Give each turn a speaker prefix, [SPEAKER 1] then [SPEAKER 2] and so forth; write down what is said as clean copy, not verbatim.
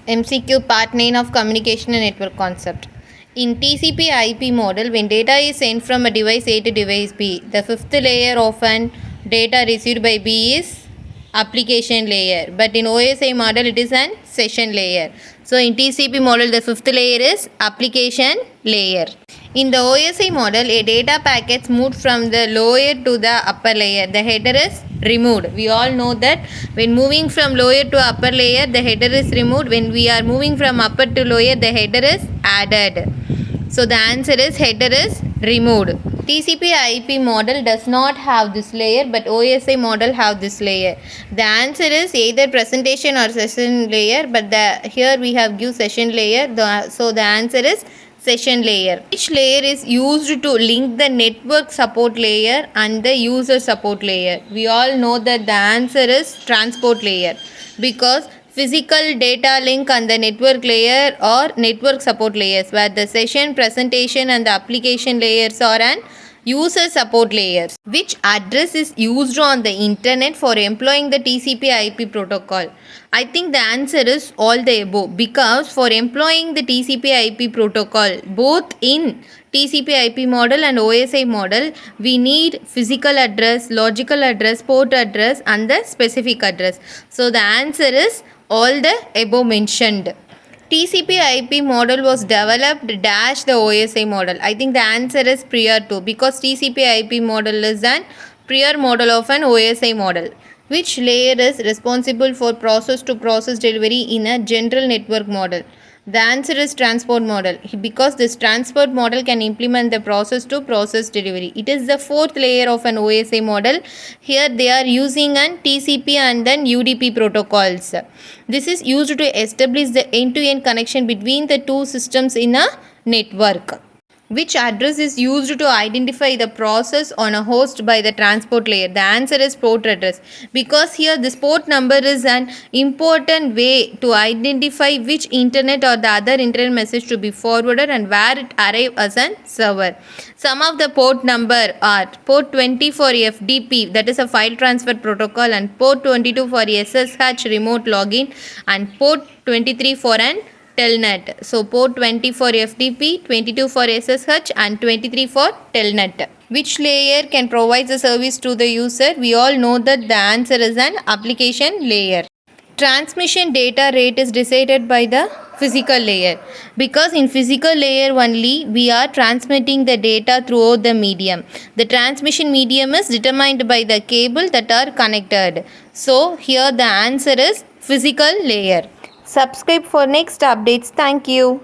[SPEAKER 1] MCQ Part 9 of Communication and Network Concept. In TCP IP model, when data is sent from a device A to device B, the fifth layer of an data received by B is application layer. But in OSI model, it is an session layer. So in TCP model, the fifth layer is application layer. In the OSI model, a data packet moved from the lower to the upper layer. The header is removed. We all know that when moving from lower to upper layer, the header is removed. When we are moving from upper to lower, the header is added. So the answer is header is removed. TCP IP model does not have this layer, but OSI model have this layer. The answer is either presentation or session layer, but here we have give session layer. So the answer is session layer. Each layer is used to link the network support layer and the user support layer. We all know that the answer is transport layer, because physical data link and the network layer or network support layers, where the session, presentation and the application layers are an user support layers. Which address is used on the internet for employing the TCP IP protocol? I think the answer is all the above, because for employing the TCP IP protocol both in TCP IP model and OSI model, we need physical address, logical address, port address and the specific address. So the answer is all the above mentioned. TCP IP model was developed dash the OSI model. I think the answer is prior to, because TCP IP model is an prior model of an OSI model. Which layer is responsible for process to process delivery in a general network model? The answer is transport model, because this transport model can implement the process to process delivery. It is the fourth layer of an OSI model. Here they are using an TCP and then UDP protocols. This is used to establish the end-to-end connection between the two systems in a network. Which address is used to identify the process on a host by the transport layer? The answer is port address, because here this port number is an important way to identify which internet or the other internet message to be forwarded and where it arrives as a server. Some of the port number are port 20 for FTP, that is a file transfer protocol, and port 22 for SSH remote login, and port 23 for an Telnet. So port 20 for FTP, 22 for SSH and 23 for Telnet. Which layer can provide the service to the user? We all know that the answer is an application layer. Transmission data rate is decided by the physical layer, because in physical layer only we are transmitting the data throughout the medium. The transmission medium is determined by the cable that are connected. So here the answer is physical layer. Subscribe for next updates. Thank you.